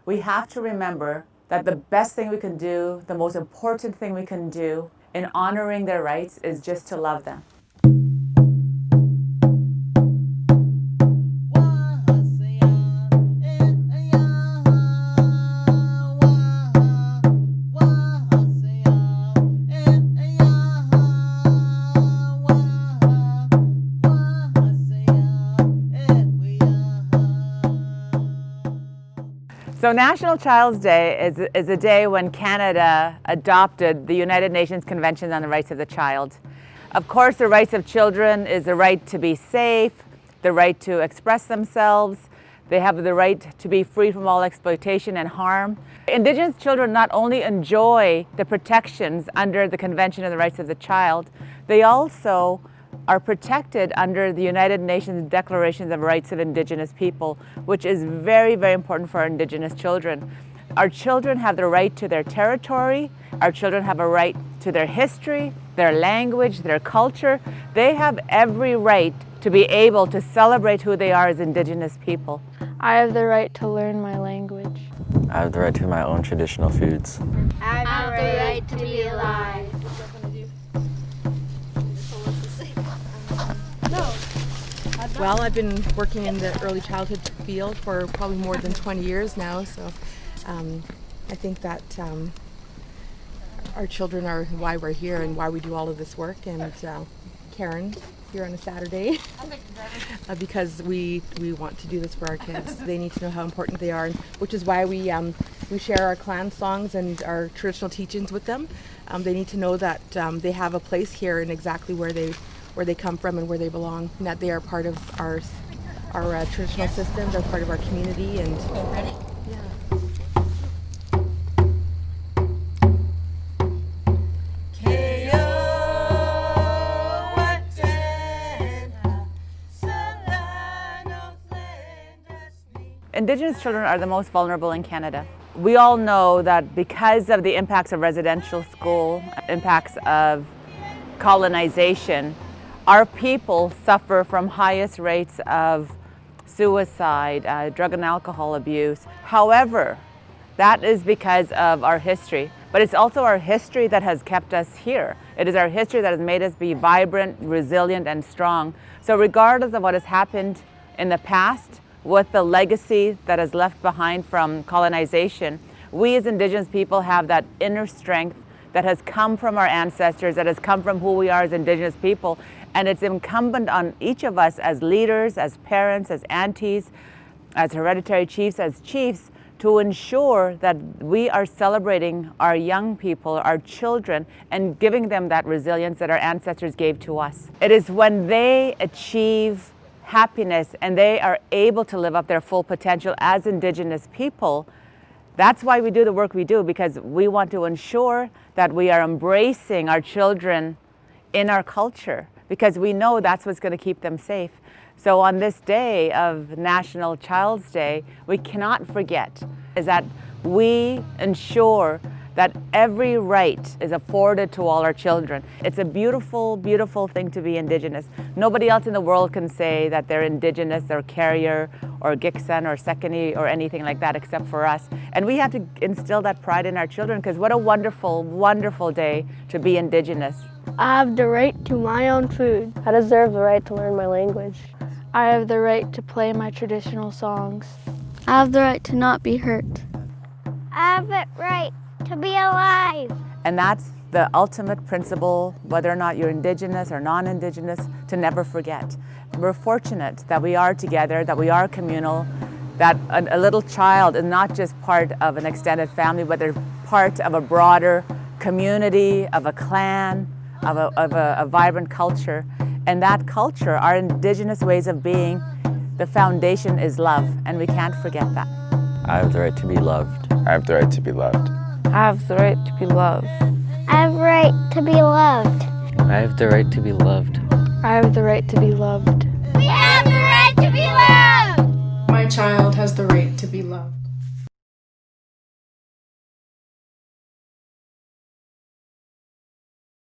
we have to remember that the best thing we can do, the most important thing we can do in honoring their rights is just to love them. So National Child's Day is a day when Canada adopted the United Nations Convention on the Rights of the Child. Of course, the rights of children is the right to be safe, the right to express themselves, they have the right to be free from all exploitation and harm. Indigenous children not only enjoy the protections under the Convention on the Rights of the Child, they also are protected under the United Nations Declaration of Rights of Indigenous People, which is very, very important for our Indigenous children. Our children have the right to their territory. Our children have a right to their history, their language, their culture. They have every right to be able to celebrate who they are as Indigenous people. I have the right to learn my language. I have the right to my own traditional foods. I have the right to be alive. Well, I've been working in the early childhood field for probably more than 20 years now, so I think that our children are why we're here and why we do all of this work. And Karen, here on a Saturday, because we want to do this for our kids. They need to know how important they are, which is why we share our clan songs and our traditional teachings with them. They need to know that they have a place here and exactly where they come from and where they belong, and that they are part of our traditional systems, are part of our community. And Indigenous children are the most vulnerable in Canada. We all know that because of the impacts of residential school, impacts of colonization, our people suffer from highest rates of suicide, drug and alcohol abuse. However, that is because of our history, but it's also our history that has kept us here. It is our history that has made us be vibrant, resilient, and strong. So regardless of what has happened in the past, with the legacy that is left behind from colonization, we as Indigenous people have that inner strength that has come from our ancestors, that has come from who we are as Indigenous people. And it's incumbent on each of us as leaders, as parents, as aunties, as hereditary chiefs, as chiefs, to ensure that we are celebrating our young people, our children, and giving them that resilience that our ancestors gave to us. It is when they achieve happiness and they are able to live up their full potential as Indigenous people. That's why we do the work we do, because we want to ensure that we are embracing our children in our culture, because we know that's what's going to keep them safe. So on this day of National Child's Day, we cannot forget is that we ensure that every right is afforded to all our children. It's a beautiful, beautiful thing to be Indigenous. Nobody else in the world can say that they're Indigenous or Carrier or Giksan or Sekani or anything like that except for us. And we have to instill that pride in our children, because what a wonderful, wonderful day to be Indigenous. I have the right to my own food. I deserve the right to learn my language. I have the right to play my traditional songs. I have the right to not be hurt. I have the right to be alive. And that's the ultimate principle, whether or not you're Indigenous or non-Indigenous, to never forget. We're fortunate that we are together, that we are communal, that a little child is not just part of an extended family, but they're part of a broader community, of a clan, of a vibrant culture. And that culture, our Indigenous ways of being, the foundation is love, and we can't forget that. I have the right to be loved. I have the right to be loved. I have the right to be loved. I have the right to be loved. I have the right to be loved. I have the right to be loved. We have the right to be loved! My child has the right to be loved.